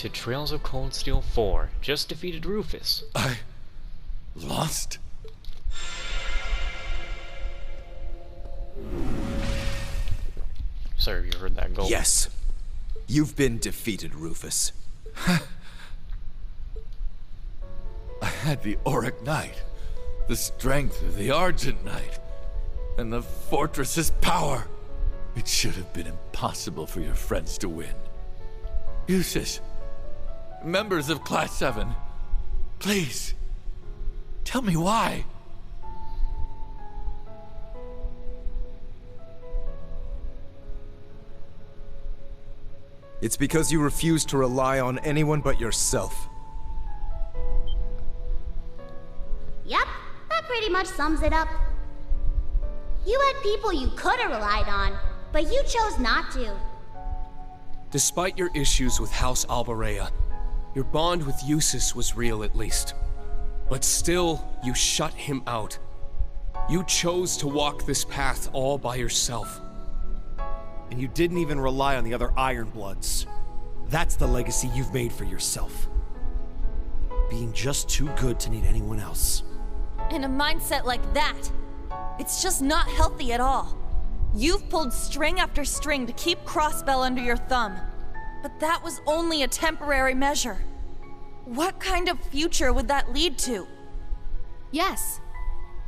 to Trails of Cold Steel 4. Just defeated Rufus. I lost? Sir, you heard that goal. Yes. You've been defeated, Rufus. I had the Auric Knight, the strength of the Argent Knight, and the fortress's power. It should have been impossible for your friends to win. Eustace, members of Class 7, please, tell me why. It's because you refuse to rely on anyone but yourself. Yep, that pretty much sums it up. You had people you could have relied on, but you chose not to. Despite your issues with House Albarea, your bond with Eustace was real at least. But still, you shut him out. You chose to walk this path all by yourself. And you didn't even rely on the other Ironbloods. That's the legacy you've made for yourself. Being just too good to need anyone else. In a mindset like that, it's just not healthy at all. You've pulled string after string to keep Crossbell under your thumb. But that was only a temporary measure. What kind of future would that lead to? Yes.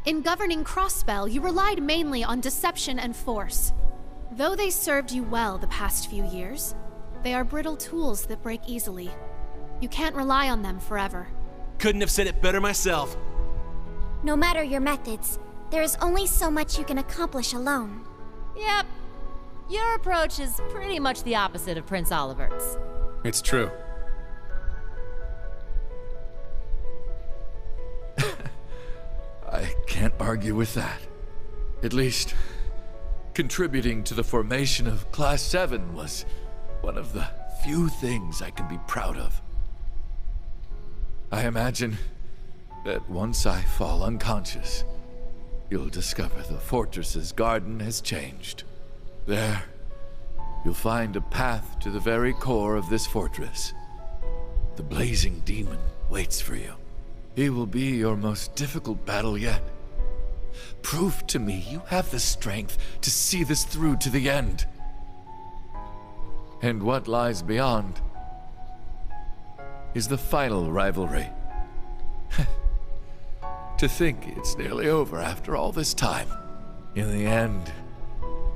In governing Crossbell, you relied mainly on deception and force. Though they served you well the past few years, they are brittle tools that break easily. You can't rely on them forever. Couldn't have said it better myself. No matter your methods, there is only so much you can accomplish alone. Yep. Your approach is pretty much the opposite of Prince Oliver's. It's true. I can't argue with that. At least, contributing to the formation of Class 7 was one of the few things I can be proud of. I imagine that once I fall unconscious, you'll discover the fortress's garden has changed. There, you'll find a path to the very core of this fortress. The blazing demon waits for you. He will be your most difficult battle yet. Prove to me you have the strength to see this through to the end. And what lies beyond is the final rivalry. To think it's nearly over after all this time. In the end,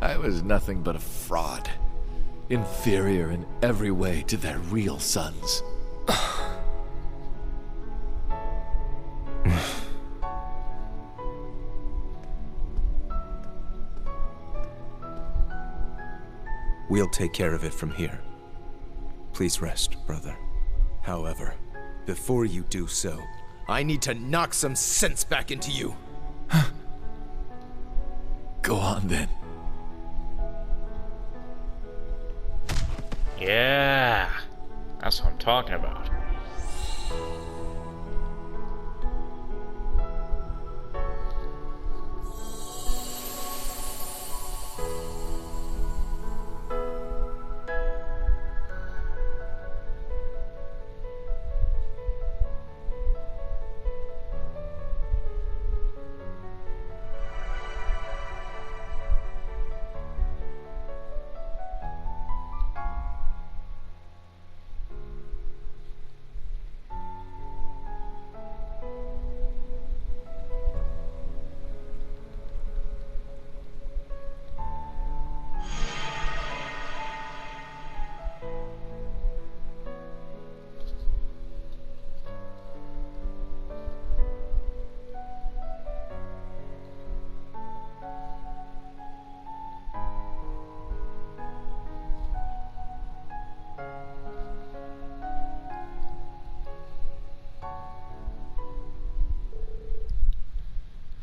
I was nothing but a fraud. Inferior in every way to their real sons. We'll take care of it from here. Please rest, brother. However, before you do so, I need to knock some sense back into you. Go on then. Yeah, that's what I'm talking about.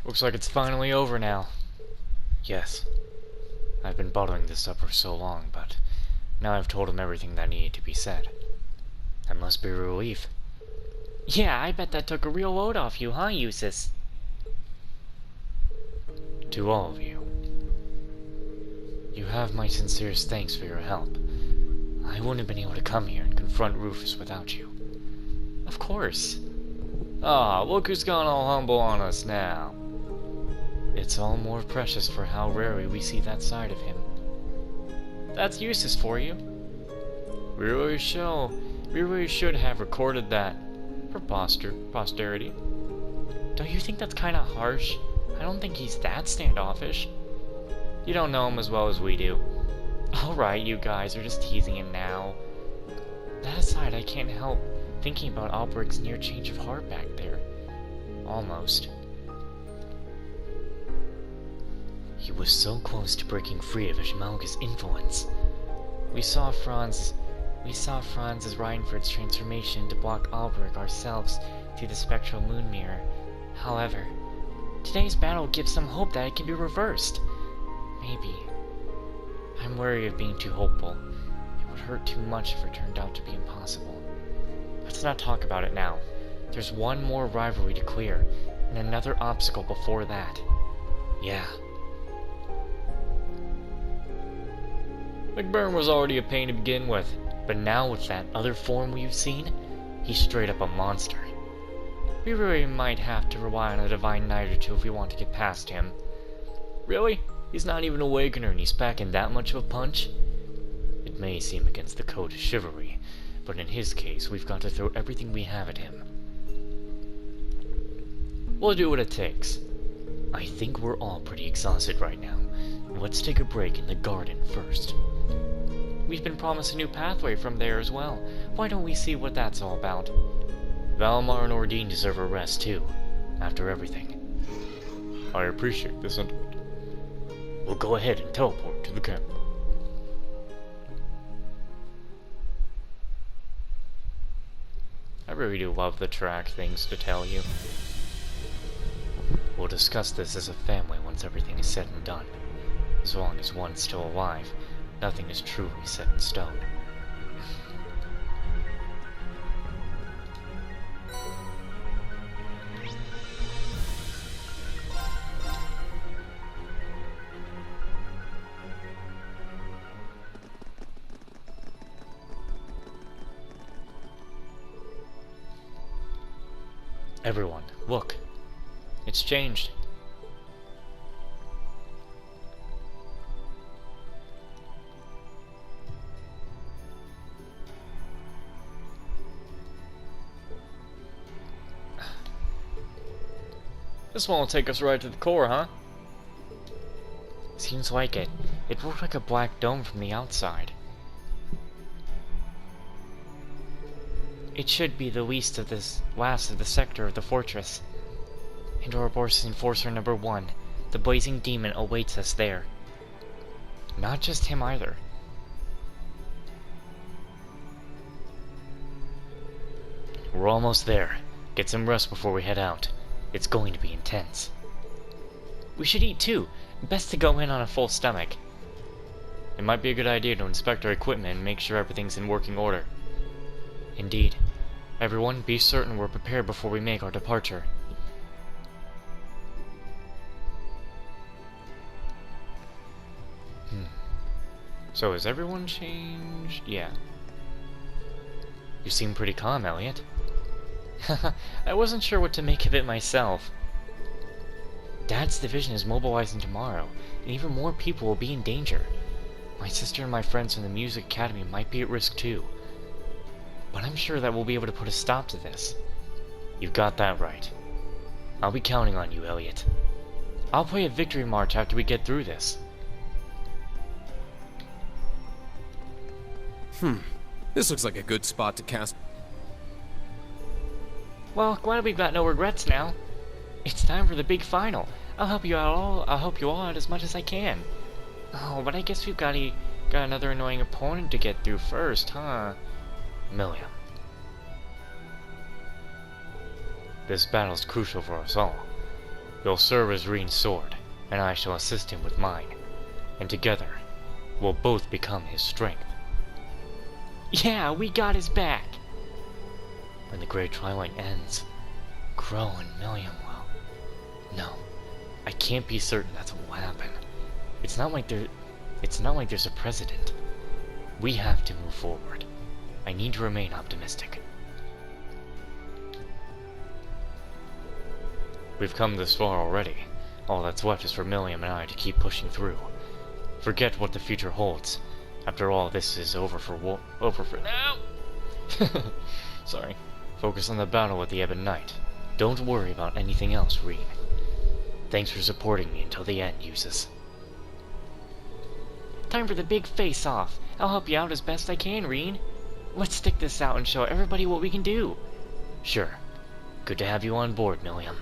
Looks like it's finally over now. Yes. I've been bottling this up for so long, but now I've told him everything that needed to be said. That must be a relief. Yeah, I bet that took a real load off you, huh, Eustace? To all of you. You have my sincerest thanks for your help. I wouldn't have been able to come here and confront Rufus without you. Of course. Ah, look who's gone all humble on us now. It's all more precious for how rarely we see that side of him. That's Eustace for you. We really should have recorded that for posterity. Don't you think that's kind of harsh? I don't think he's that standoffish. You don't know him as well as we do. Alright, you guys are just teasing him now. That aside, I can't help thinking about Alberic's near change of heart back there. Almost. He was so close to breaking free of Ishmaelga's influence. We saw Franz as Reinford's transformation to block Alberic ourselves through the spectral moon mirror. However, today's battle gives some hope that it can be reversed. Maybe. I'm wary of being too hopeful. It would hurt too much if it turned out to be impossible. Let's not talk about it now. There's one more rivalry to clear, and another obstacle before that. Yeah. McBurn was already a pain to begin with, but now with that other form we've seen, he's straight up a monster. We really might have to rely on a divine knight or two if we want to get past him. Really? He's not even an awakener and he's packing that much of a punch? It may seem against the code of chivalry, but in his case, we've got to throw everything we have at him. We'll do what it takes. I think we're all pretty exhausted right now. Let's take a break in the garden first. We've been promised a new pathway from there as well. Why don't we see what that's all about? Valmar and Ordine deserve a rest too, after everything. I appreciate the sentiment. We'll go ahead and teleport to the camp. I really do love the track things to tell you. We'll discuss this as a family once everything is said and done. As long as one's still alive, nothing is truly set in stone. Everyone, look. It's changed. This one will take us right to the core, huh? Seems like it. It looked like a black dome from the outside. It should be the last of the sector of the fortress. And Ouroboros Enforcer number 1, the Blazing Demon, awaits us there. Not just him either. We're almost there. Get some rest before we head out. It's going to be intense. We should eat too. Best to go in on a full stomach. It might be a good idea to inspect our equipment and make sure everything's in working order. Indeed. Everyone, be certain we're prepared before we make our departure. So has everyone changed? Yeah. You seem pretty calm, Elliot. I wasn't sure what to make of it myself. Dad's division is mobilizing tomorrow, and even more people will be in danger. My sister and my friends from the Music Academy might be at risk too. But I'm sure that we'll be able to put a stop to this. You've got that right. I'll be counting on you, Elliot. I'll play a victory march after we get through this. This looks like a good spot to cast. Well, glad we've got no regrets now. It's time for the big final. I'll help you all out as much as I can. Oh, but I guess we've got another annoying opponent to get through first, huh? Milliam. This battle's crucial for us all. You'll serve as Reen's sword, and I shall assist him with mine. And together, we'll both become his strength. Yeah, we got his back! When the Great Twilight ends, Crow and Milliam will... No, I can't be certain that's what will happen. It's not like there's a precedent. We have to move forward. I need to remain optimistic. We've come this far already. All that's left is for Milliam and I to keep pushing through. Forget what the future holds. After all, this is over for now. Sorry. Focus on the battle with the Ebon Knight. Don't worry about anything else, Rean. Thanks for supporting me until the end, Eustace. Time for the big face-off. I'll help you out as best I can, Rean. Let's stick this out and show everybody what we can do. Sure. Good to have you on board, Milliam.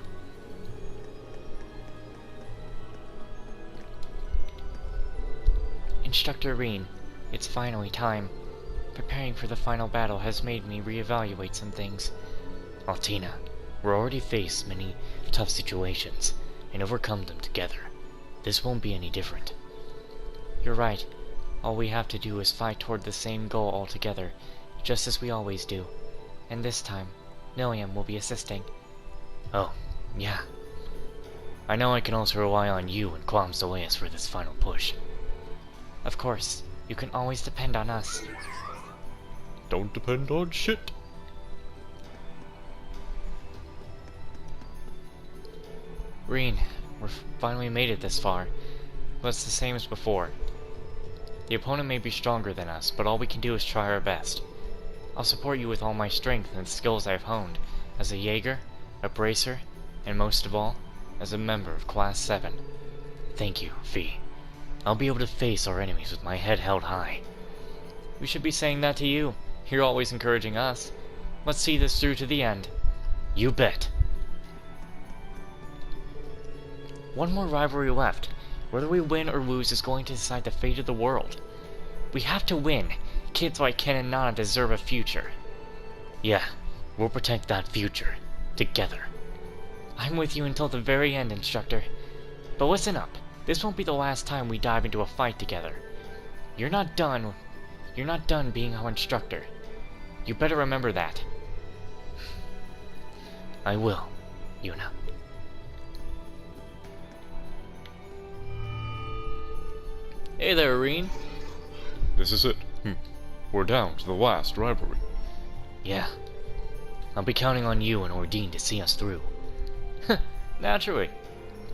Instructor Rean, it's finally time. Preparing for the final battle has made me reevaluate some things. Altina, we're already faced many tough situations and overcome them together. This won't be any different. You're right. All we have to do is fight toward the same goal altogether, just as we always do. And this time, Milliam will be assisting. Oh, yeah. I know I can also rely on you and Quam Zoeus for this final push. Of course, you can always depend on us. Don't depend on shit. Rean, we've finally made it this far, but it's the same as before. The opponent may be stronger than us, but all we can do is try our best. I'll support you with all my strength and skills I've honed as a Jaeger, a Bracer, and most of all, as a member of Class 7. Thank you, Fee. I'll be able to face our enemies with my head held high. We should be saying that to you. You're always encouraging us. Let's see this through to the end. You bet. One more rivalry left. Whether we win or lose is going to decide the fate of the world. We have to win. Kids like Ken and Nana deserve a future. Yeah, we'll protect that future. Together. I'm with you until the very end, Instructor. But listen up. This won't be the last time we dive into a fight together. You're not done being our instructor. You better remember that. I will, Yuna. Hey there, Rean. This is it. We're down to the last rivalry. Yeah. I'll be counting on you and Ordine to see us through. Naturally.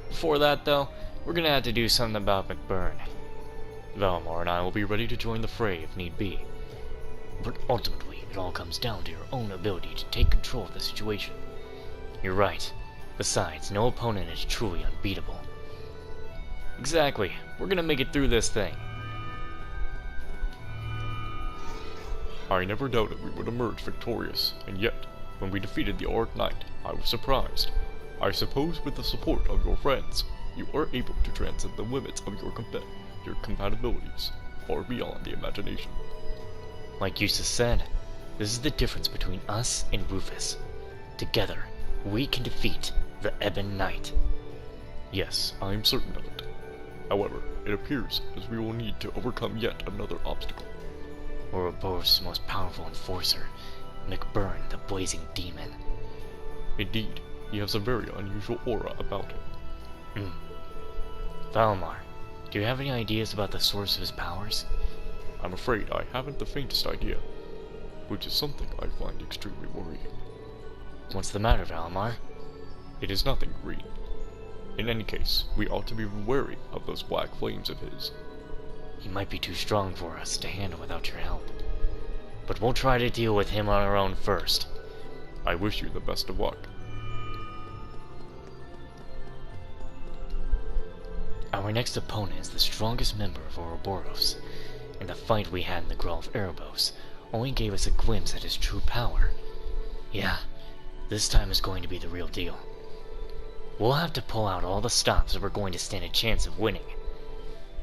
Before that, though, we're gonna have to do something about McBurn. Valimar and I will be ready to join the fray if need be. But ultimately, it all comes down to your own ability to take control of the situation. You're right. Besides, no opponent is truly unbeatable. Exactly. We're gonna make it through this thing. I never doubted we would emerge victorious, and yet, when we defeated the Orc Knight, I was surprised. I suppose with the support of your friends, you are able to transcend the limits of your compatibilities, far beyond the imagination. Like Eustace said, this is the difference between us and Rufus. Together, we can defeat the Ebon Knight. Yes, I am certain of it. However, it appears as we will need to overcome yet another obstacle. Ouroboros' most powerful enforcer, McBurn the Blazing Demon. Indeed, he has a very unusual aura about him. Valimar, do you have any ideas about the source of his powers? I'm afraid I haven't the faintest idea, which is something I find extremely worrying. What's the matter, Valimar? It is nothing, Rean. In any case, we ought to be wary of those black flames of his. He might be too strong for us to handle without your help. But we'll try to deal with him on our own first. I wish you the best of luck. Our next opponent is the strongest member of Ouroboros, and the fight we had in the Grove of Erebos only gave us a glimpse at his true power. Yeah, this time is going to be the real deal. We'll have to pull out all the stops if we're going to stand a chance of winning.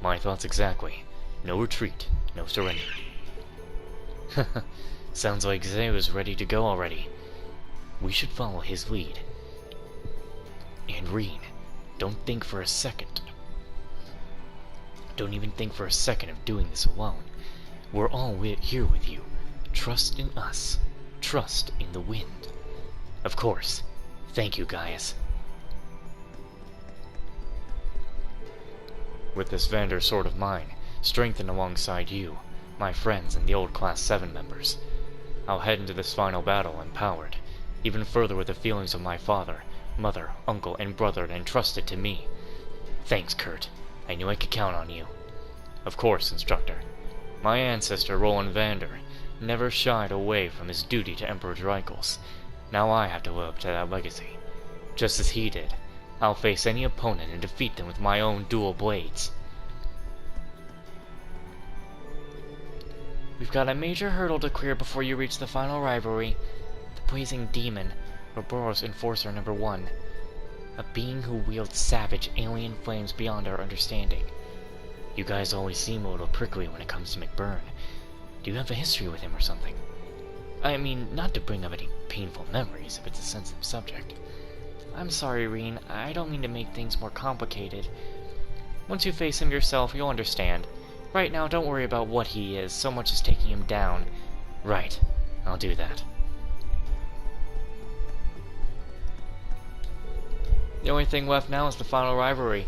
My thoughts exactly. No retreat, no surrender. Sounds like Zeus is ready to go already. We should follow his lead. And Rean, don't even think for a second of doing this alone. We're all here with you. Trust in us. Trust in the wind. Of course. Thank you, Gaius. With this Vander sword of mine, strengthened alongside you, my friends and the old Class 7 members, I'll head into this final battle empowered, even further with the feelings of my father, mother, uncle, and brother entrusted to me. Thanks, Kurt. I knew I could count on you. Of course, Instructor. My ancestor, Roland Vander, never shied away from his duty to Emperor Drykos. Now I have to live up to that legacy. Just as he did, I'll face any opponent and defeat them with my own dual blades. We've got a major hurdle to clear before you reach the final rivalry. The Blazing Demon, Ouroboros Enforcer number 1. A being who wields savage, alien flames beyond our understanding. You guys always seem a little prickly when it comes to McBurn. Do you have a history with him or something? I mean, not to bring up any painful memories if it's a sensitive subject. I'm sorry, Reen. I don't mean to make things more complicated. Once you face him yourself, you'll understand. Right now, don't worry about what he is, so much as taking him down. Right. I'll do that. The only thing left now is the final rivalry.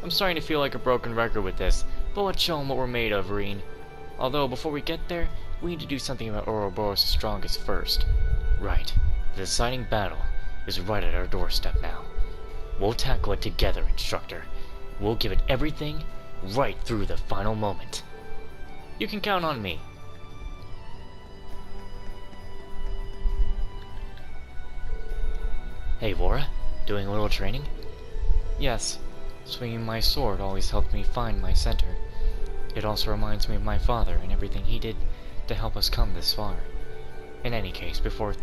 I'm starting to feel like a broken record with this, but let's show him what we're made of, Reen. Although, before we get there, we need to do something about Ouroboros' strongest first. Right. The deciding battle is right at our doorstep now. We'll tackle it together, Instructor. We'll give it everything, right through the final moment. You can count on me. Hey, Laura. Doing a little training? Yes. Swinging my sword always helped me find my center. It also reminds me of my father and everything he did to help us come this far. In any case, before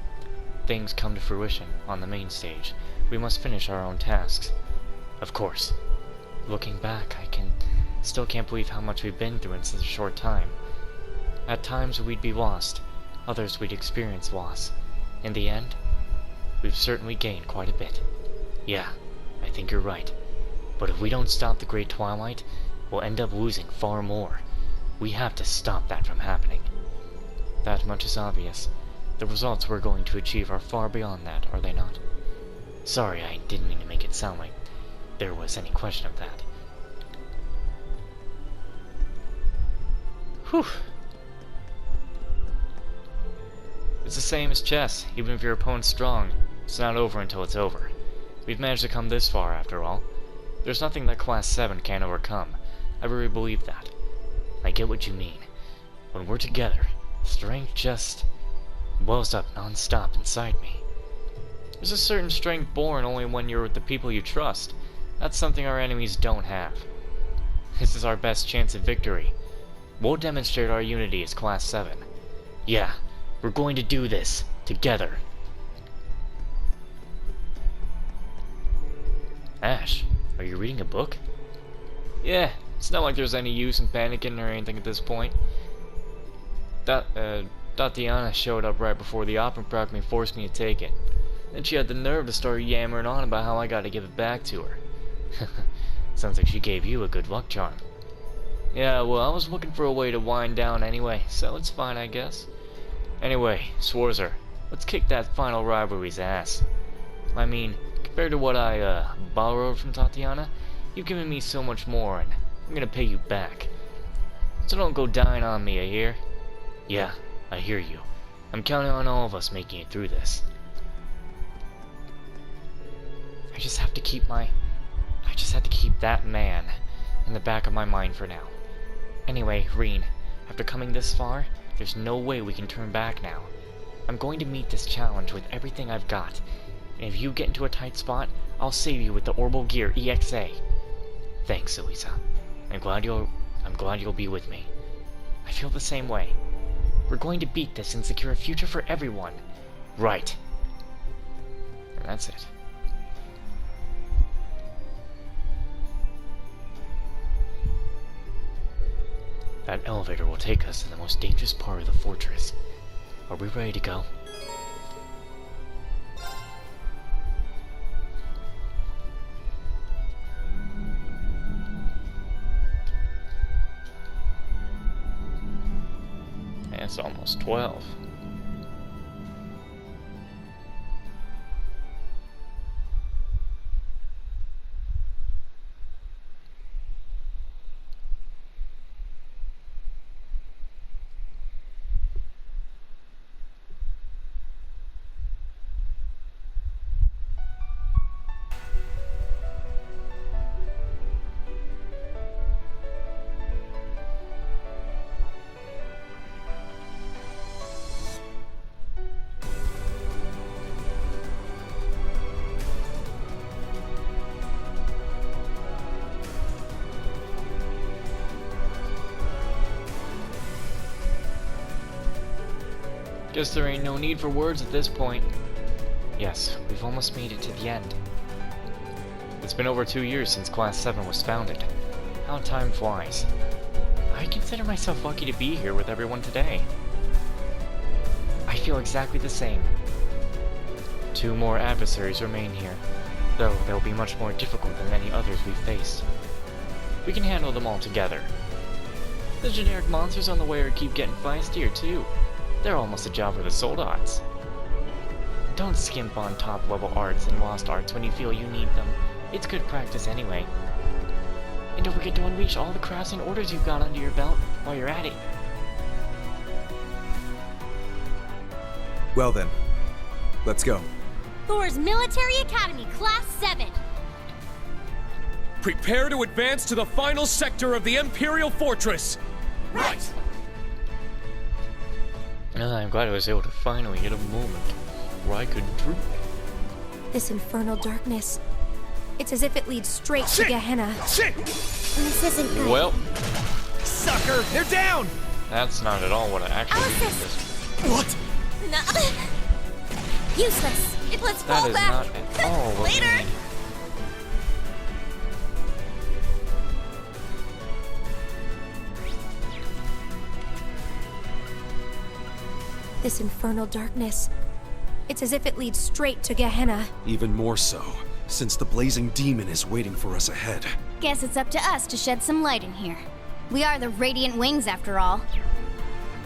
things come to fruition on the main stage, we must finish our own tasks. Of course. Looking back, I still can't believe how much we've been through in such a short time. At times we'd be lost, others we'd experience loss. In the end, we've certainly gained quite a bit. Yeah, I think you're right. But if we don't stop the Great Twilight, we'll end up losing far more. We have to stop that from happening. That much is obvious. The results we're going to achieve are far beyond that, are they not? Sorry, I didn't mean to make it sound like there was any question of that. Whew. It's the same as chess. Even if your opponent's strong, it's not over until it's over. We've managed to come this far, after all. There's nothing that Class 7 can't overcome. I really believe that. I get what you mean. When we're together, strength just wells up non-stop inside me. There's a certain strength born only when you're with the people you trust. That's something our enemies don't have. This is our best chance at victory. We'll demonstrate our unity as Class 7. Yeah, we're going to do this, together. Ash, are you reading a book? Yeah, it's not like there's any use in panicking or anything at this point. Tatiana showed up right before the opera practically forced me to take it. Then she had the nerve to start yammering on about how I gotta give it back to her. Sounds like she gave you a good luck charm. Yeah, well, I was looking for a way to wind down anyway, so it's fine, I guess. Anyway, Schwarzer, let's kick that final rivalry's ass. I mean, compared to what I, borrowed from Tatiana, you've given me so much more, and I'm gonna pay you back. So don't go dying on me, I hear? Yeah, I hear you. I'm counting on all of us making it through this. I just have to keep that man in the back of my mind for now. Anyway, Reen, after coming this far, there's no way we can turn back now. I'm going to meet this challenge with everything I've got. And if you get into a tight spot, I'll save you with the Orbital Gear EXA. Thanks, Elisa. I'm glad you'll be with me. I feel the same way. We're going to beat this and secure a future for everyone. Right. And that's it. That elevator will take us to the most dangerous part of the fortress. Are we ready to go? It's almost 12. Guess there ain't no need for words at this point. Yes, we've almost made it to the end. It's been over 2 years since Class 7 was founded. How time flies. I consider myself lucky to be here with everyone today. I feel exactly the same. 2 more adversaries remain here, though they'll be much more difficult than any others we've faced. We can handle them all together. The generic monsters on the way keep getting feistier too. They're almost a job for the Soldats. Don't skimp on top-level arts and lost arts when you feel you need them. It's good practice anyway. And don't forget to unleash all the crafts and orders you've got under your belt while you're at it. Well then, let's go. Thor's Military Academy, Class 7. Prepare to advance to the final sector of the Imperial Fortress! Right! I'm glad I was able to finally get a moment where I could dream. This infernal darkness. It's as if it leads straight to Gehenna. This isn't good. Well, Sucker! They're down! that's not at all what I actually Alice! needed. What? Useless! Let's That fall is back! not at all what we Later! need. This infernal darkness. It's as if it leads straight to Gehenna. Even more so, since the blazing demon is waiting for us ahead. Guess it's up to us to shed some light in here. We are the Radiant Wings, after all.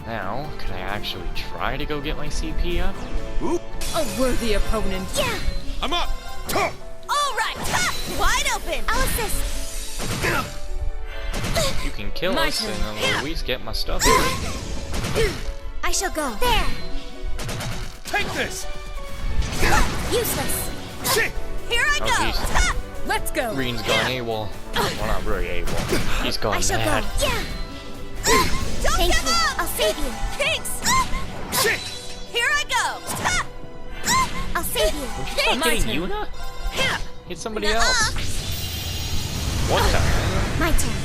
Now, could I actually try to go get my CP up? A worthy opponent. Yeah! I'm up! All right! Ha! Wide open! Alice! You can kill My us turn. and then at least get my stuff. I shall go. There! Take this! Useless! Here I Oh, go! geez. Ha! Let's go. Green's gone AWOL. Well, not really AWOL. He's gone I shall mad. go. Yeah! Don't Thank give you. up! I'll save you. Thanks! Here I go! Ha! I'll save you. Would you stop My hitting turn. Yuna? Yeah. Hit somebody Nuh-uh. else. What the? My turn.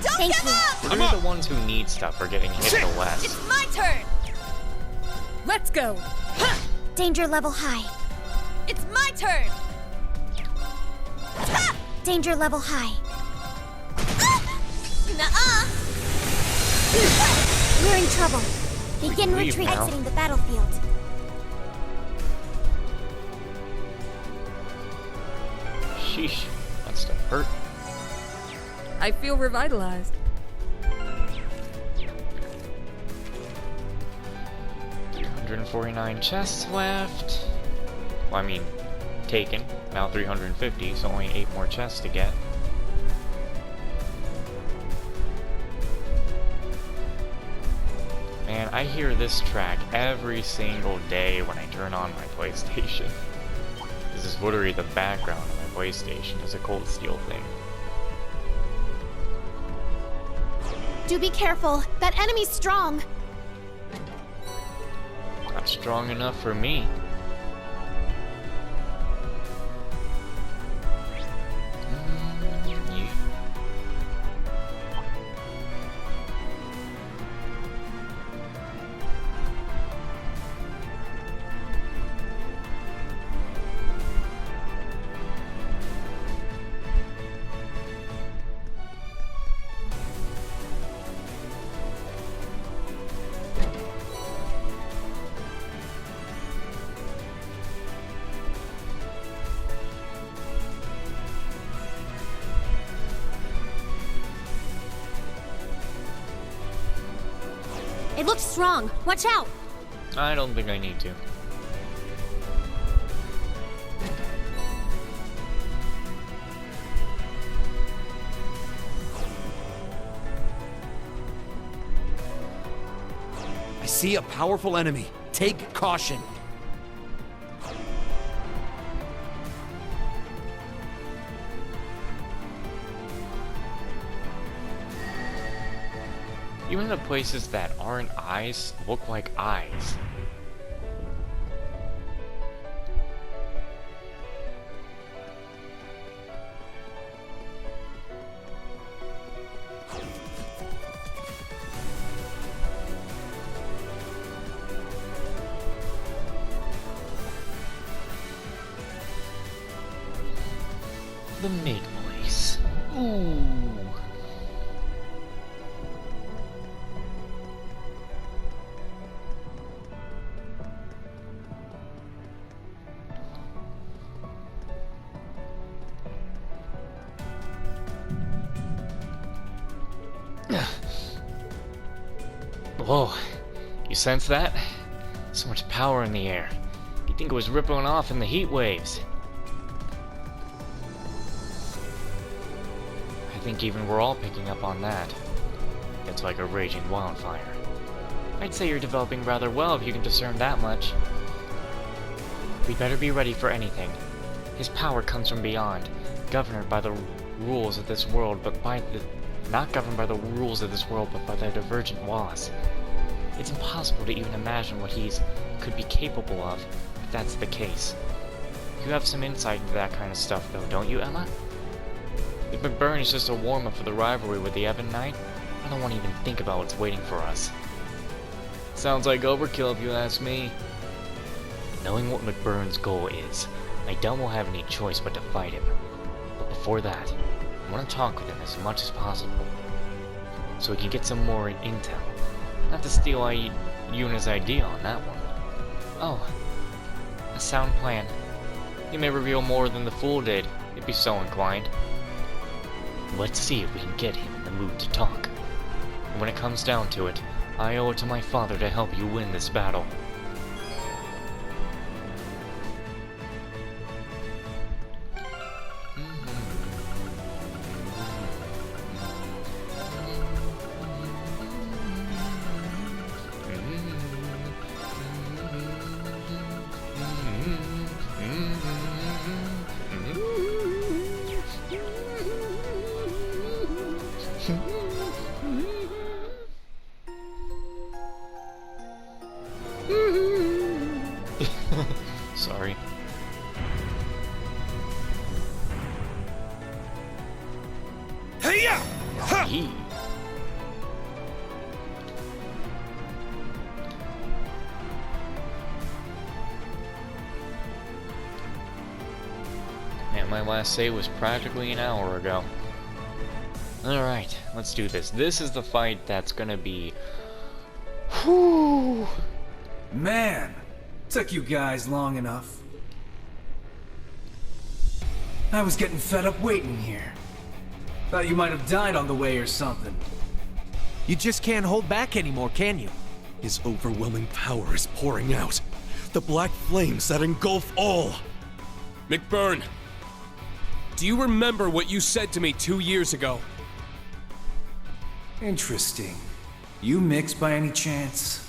Don't Thank give you. up! They're the ones who need stuff for getting hit the less. It's my turn! Let's go. Danger level high. It's my turn! Ha! Danger level high. Nuh-uh! We're in trouble. Begin leave retreat. now. Exiting the battlefield. Sheesh. That stuff hurt. I feel revitalized. 349 chests left. Well, I mean, taken. Now 350, so only 8 more chests to get. Man, I hear this track every single day when I turn on my PlayStation. This is literally the background of my PlayStation. It's a Cold Steel thing. Do be careful. That enemy's strong. Not strong enough for me. Yeah. It looks strong. Watch out. I don't think I need to. I see a powerful enemy. Take caution. Even the places that aren't eyes look like eyes. the mid place. Ooh. Whoa, you sense that? So much power in the air. You'd think it was rippling off in the heat waves. I think even we're all picking up on that. It's like a raging wildfire. I'd say you're developing rather well if you can discern that much. We'd better be ready for anything. His power comes from beyond, governed by the rules of this world, but not governed by the rules of this world, but by the divergent laws. It's impossible to even imagine what he could be capable of, if that's the case. You have some insight into that kind of stuff, though, don't you, Emma? If McBurn is just a warm-up for the rivalry with the Ebon Knight, I don't want to even think about what's waiting for us. Sounds like overkill if you ask me. Knowing what McBurn's goal is, I doubt we'll have any choice but to fight him. But before that, I want to talk with him as much as possible, so we can get some more intel. Not to steal Yuna's idea on that one. Oh, a sound plan. He may reveal more than the Fool did, if he's so inclined. Let's see if we can get him in the mood to talk. And when it comes down to it, I owe it to my father to help you win this battle. Sorry. Hey-ya! Yee. Man, my last save was practically an hour ago. Alright, let's do this. This is the fight that's gonna be... Whew! Man, took you guys long enough. I was getting fed up waiting here. Thought you might have died on the way or something. You just can't hold back anymore, can you? His overwhelming power is pouring out. The black flames that engulf all. McBurn, do you remember what you said to me 2 years ago? Interesting. You mixed by any chance?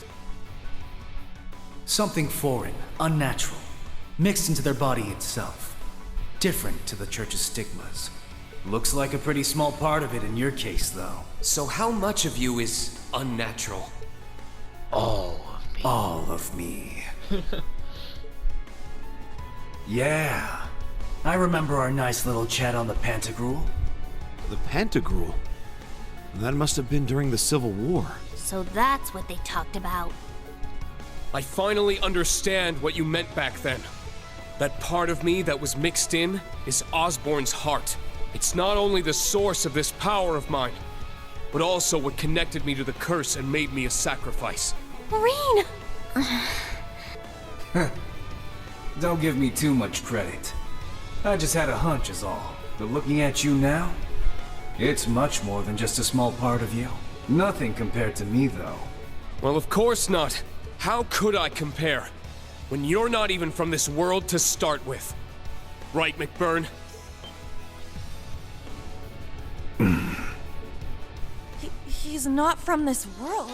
Something foreign, unnatural, mixed into their body itself. Different to the Church's stigmas. Looks like a pretty small part of it in your case, though. So how much of you is unnatural? All of me. All of me. Yeah. I remember our nice little chat on the Pantagruel. The Pantagruel? That must have been during the Civil War. So that's what they talked about. I finally understand what you meant back then. That part of me that was mixed in is Osborn's heart. It's not only the source of this power of mine, but also what connected me to the curse and made me a sacrifice. Marine! Don't give me too much credit. I just had a hunch is all. But looking at you now, it's much more than just a small part of you. Nothing compared to me, though. Well, of course not. How could I compare? When you're not even from this world to start with. Right, McBurn? He's not from this world.